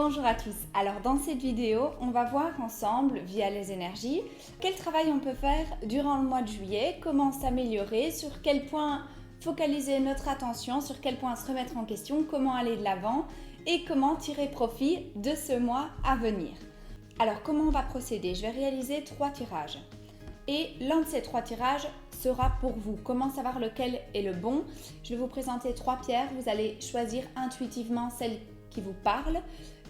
Bonjour à tous, alors dans cette vidéo, on va voir ensemble, via les énergies, quel travail on peut faire durant le mois de juillet, comment s'améliorer, sur quel point focaliser notre attention, sur quel point se remettre en question, comment aller de l'avant et comment tirer profit de ce mois à venir. Alors comment on va procéder? Je vais réaliser 3 tirages et l'un de ces 3 tirages sera pour vous. Comment savoir lequel est le bon? Je vais vous présenter 3 pierres, vous allez choisir intuitivement celle qui vous parle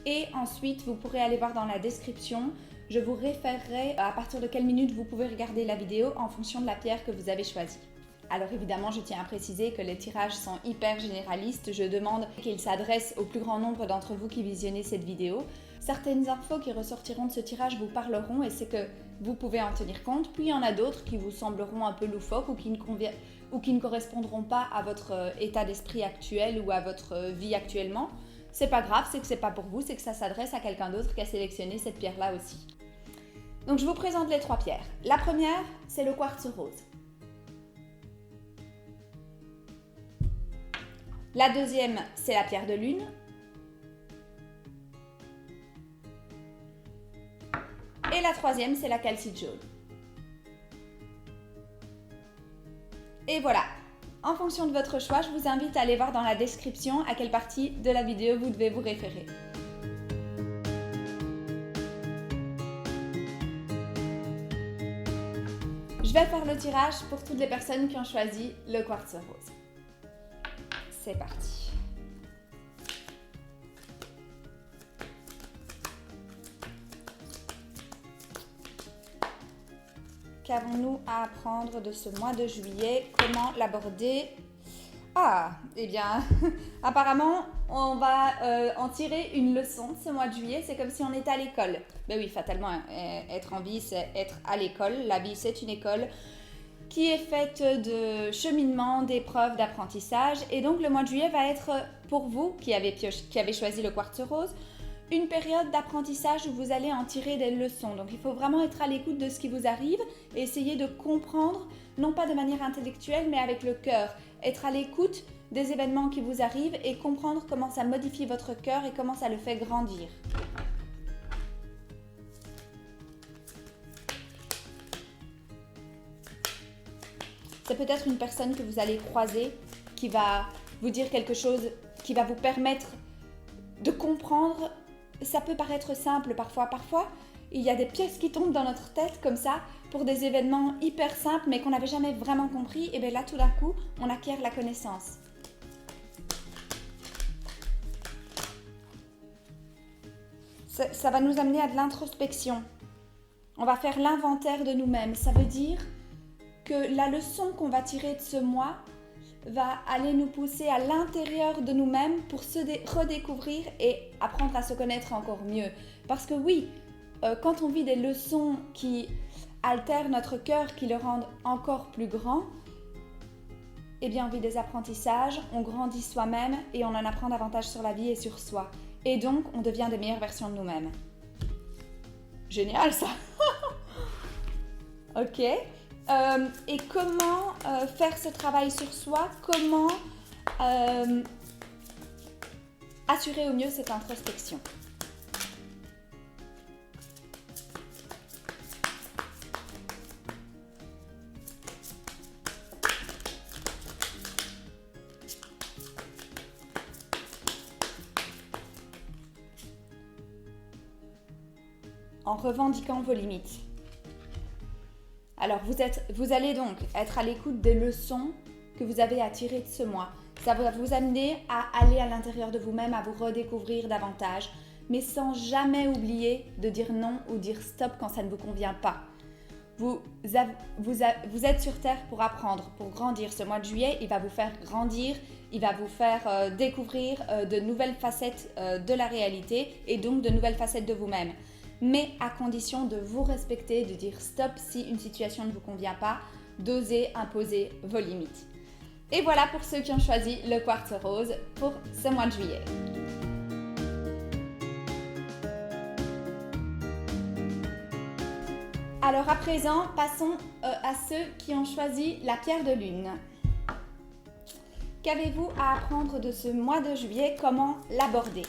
et ensuite vous pourrez aller voir dans la description, je vous référerai à partir de quelle minute vous pouvez regarder la vidéo en fonction de la pierre que vous avez choisie. Alors évidemment, je tiens à préciser que les tirages sont hyper généralistes, je demande qu'ils s'adressent au plus grand nombre d'entre vous qui visionnez cette vidéo. Certaines infos qui ressortiront de ce tirage vous parleront et c'est que vous pouvez en tenir compte, puis il y en a d'autres qui vous sembleront un peu loufoques ou qui ne correspondront pas à votre état d'esprit actuel ou à votre vie actuellement. C'est pas grave, c'est que c'est pas pour vous, c'est que ça s'adresse à quelqu'un d'autre qui a sélectionné cette pierre-là aussi. Donc je vous présente les 3 pierres. La première, c'est le quartz rose. La deuxième, c'est la pierre de lune. Et la troisième, c'est la calcite jaune. Et voilà. En fonction de votre choix, je vous invite à aller voir dans la description à quelle partie de la vidéo vous devez vous référer. Je vais faire le tirage pour toutes les personnes qui ont choisi le quartz rose. C'est parti. Qu'avons-nous à apprendre de ce mois de juillet? Comment l'aborder? Ah, eh bien, apparemment, on va en tirer une leçon ce mois de juillet. C'est comme si on était à l'école. Ben oui, fatalement, être en vie, c'est être à l'école. La vie, c'est une école qui est faite de cheminement, d'épreuves, d'apprentissage. Et donc, le mois de juillet va être, pour vous qui avez choisi le quartz rose, une période d'apprentissage où vous allez en tirer des leçons. Donc, il faut vraiment être à l'écoute de ce qui vous arrive et essayer de comprendre, non pas de manière intellectuelle, mais avec le cœur. Être à l'écoute des événements qui vous arrivent et comprendre comment ça modifie votre cœur et comment ça le fait grandir. C'est peut-être une personne que vous allez croiser qui va vous dire quelque chose qui va vous permettre de comprendre. Ça peut paraître simple parfois. Parfois, il y a des pièces qui tombent dans notre tête comme ça pour des événements hyper simples mais qu'on n'avait jamais vraiment compris. Et bien là, tout d'un coup, on acquiert la connaissance. Ça va nous amener à de l'introspection. On va faire l'inventaire de nous-mêmes. Ça veut dire que la leçon qu'on va tirer de ce mois va aller nous pousser à l'intérieur de nous-mêmes pour se redécouvrir et apprendre à se connaître encore mieux. Parce que oui, quand on vit des leçons qui altèrent notre cœur, qui le rendent encore plus grand, eh bien on vit des apprentissages, on grandit soi-même et on en apprend davantage sur la vie et sur soi. Et donc, on devient des meilleures versions de nous-mêmes. Génial ça. Ok. Et comment faire ce travail sur soi? Comment assurer au mieux cette introspection? En revendiquant vos limites. Alors, vous allez donc être à l'écoute des leçons que vous avez à tirer de ce mois. Ça va vous amener à aller à l'intérieur de vous-même, à vous redécouvrir davantage, mais sans jamais oublier de dire non ou dire stop quand ça ne vous convient pas. Vous êtes sur Terre pour apprendre, pour grandir. Ce mois de juillet, il va vous faire grandir, il va vous faire découvrir de nouvelles facettes de la réalité et donc de nouvelles facettes de vous-même. Mais à condition de vous respecter, de dire stop si une situation ne vous convient pas, d'oser imposer vos limites. Et voilà pour ceux qui ont choisi le quartz rose pour ce mois de juillet. Alors à présent, passons à ceux qui ont choisi la pierre de lune. Qu'avez-vous à apprendre de ce mois de juillet? Comment l'aborder?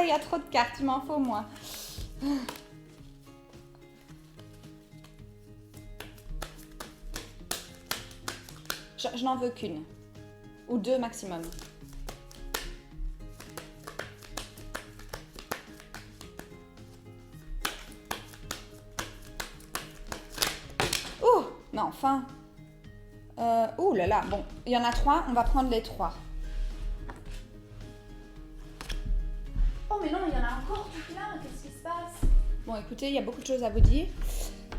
il y a trop de cartes, il m'en faut moins. Je n'en veux qu'une. Ou deux maximum. Oh, mais enfin. Ouh là là, bon, il y en a 3, on va prendre les 3. Oh mais non, il y en a encore tout plein, qu'est-ce qui se passe? Bon écoutez, il y a beaucoup de choses à vous dire.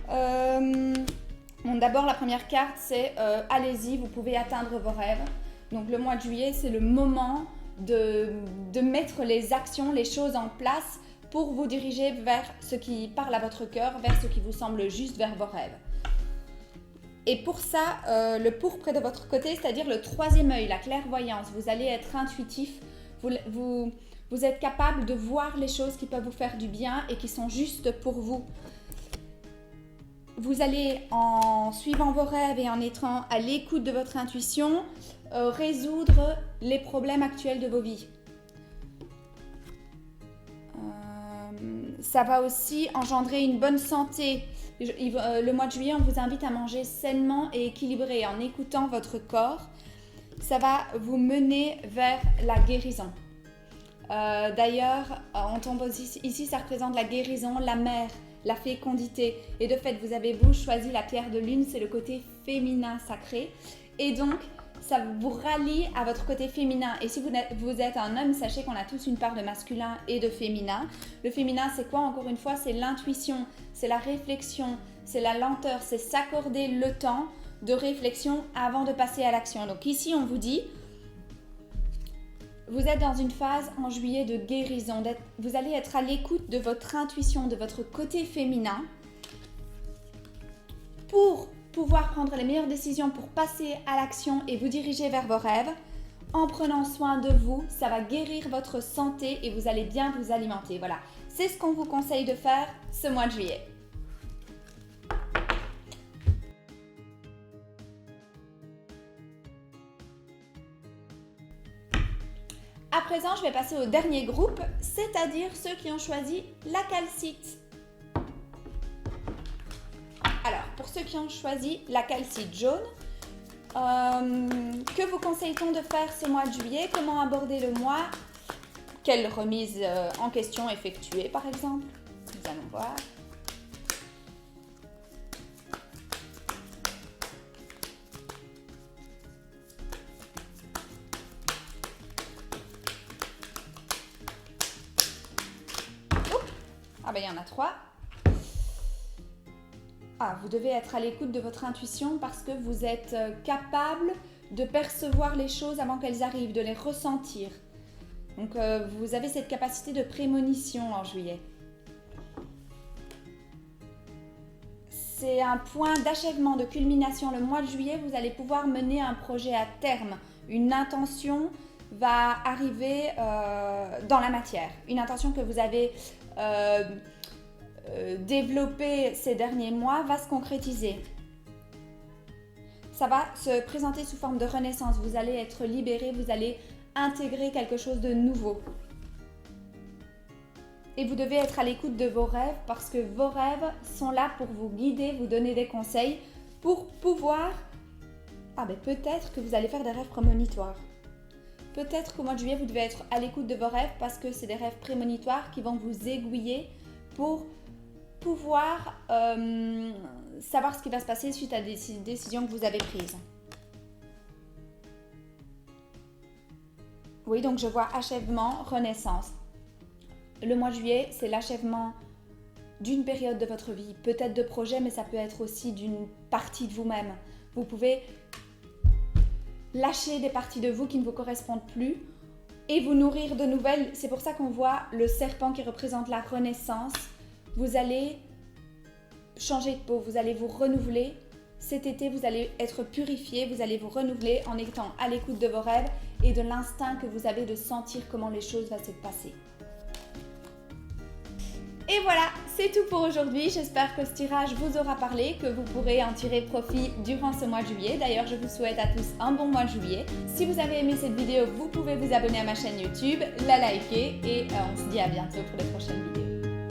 Bon, d'abord la première carte c'est allez-y, vous pouvez atteindre vos rêves. Donc le mois de juillet c'est le moment de mettre les actions, les choses en place pour vous diriger vers ce qui parle à votre cœur, vers ce qui vous semble juste, vers vos rêves. Et pour ça, le pourpre est de votre côté, c'est-à-dire le troisième œil, la clairvoyance. Vous allez être intuitif, vous êtes capable de voir les choses qui peuvent vous faire du bien et qui sont justes pour vous. Vous allez, en suivant vos rêves et en étant à l'écoute de votre intuition, résoudre les problèmes actuels de vos vies. Ça va aussi engendrer une bonne santé. Le mois de juillet, on vous invite à manger sainement et équilibré en écoutant votre corps. Ça va vous mener vers la guérison. D'ailleurs, on tombe aussi, ici, ça représente la guérison, la mère, la fécondité. Et de fait, vous avez choisi la pierre de lune, c'est le côté féminin sacré. Et donc, ça vous rallie à votre côté féminin. Et si vous êtes un homme, sachez qu'on a tous une part de masculin et de féminin. Le féminin, c'est quoi? Encore une fois, c'est l'intuition, c'est la réflexion, c'est la lenteur, c'est s'accorder le temps de réflexion avant de passer à l'action. Donc ici, on vous dit, vous êtes dans une phase en juillet de guérison. Vous allez être à l'écoute de votre intuition, de votre côté féminin pour pouvoir prendre les meilleures décisions pour passer à l'action et vous diriger vers vos rêves. En prenant soin de vous, ça va guérir votre santé et vous allez bien vous alimenter. Voilà, c'est ce qu'on vous conseille de faire ce mois de juillet. À présent, je vais passer au dernier groupe, c'est-à-dire ceux qui ont choisi la calcite. Alors, pour ceux qui ont choisi la calcite jaune, que vous conseille-t-on de faire ce mois de juillet? Comment aborder le mois? Quelle remise en question effectuer, par exemple? Nous allons voir. Ah ben il y en a 3. Ah, vous devez être à l'écoute de votre intuition parce que vous êtes capable de percevoir les choses avant qu'elles arrivent, de les ressentir. Donc vous avez cette capacité de prémonition en juillet. C'est un point d'achèvement, de culmination. Le mois de juillet, vous allez pouvoir mener un projet à terme. Une intention va arriver dans la matière. Une intention que vous avez développée ces derniers mois va se concrétiser. Ça va se présenter sous forme de renaissance. Vous allez être libéré, vous allez intégrer quelque chose de nouveau. Et vous devez être à l'écoute de vos rêves parce que vos rêves sont là pour vous guider, vous donner des conseils pour pouvoir... Ah ben peut-être que vous allez faire des rêves prémonitoires. Peut-être qu'au mois de juillet, vous devez être à l'écoute de vos rêves parce que c'est des rêves prémonitoires qui vont vous aiguiller pour pouvoir savoir ce qui va se passer suite à des décisions que vous avez prises. Oui, donc je vois achèvement, renaissance. Le mois de juillet, c'est l'achèvement d'une période de votre vie, peut-être de projet, mais ça peut être aussi d'une partie de vous-même. Vous pouvez lâcher des parties de vous qui ne vous correspondent plus et vous nourrir de nouvelles. C'est pour ça qu'on voit le serpent qui représente la renaissance. Vous allez changer de peau, vous allez vous renouveler. Cet été, vous allez être purifié, vous allez vous renouveler en étant à l'écoute de vos rêves et de l'instinct que vous avez de sentir comment les choses vont se passer. Et voilà, c'est tout pour aujourd'hui. J'espère que ce tirage vous aura parlé, que vous pourrez en tirer profit durant ce mois de juillet. D'ailleurs, je vous souhaite à tous un bon mois de juillet. Si vous avez aimé cette vidéo, vous pouvez vous abonner à ma chaîne YouTube, la liker et on se dit à bientôt pour les prochaines vidéos.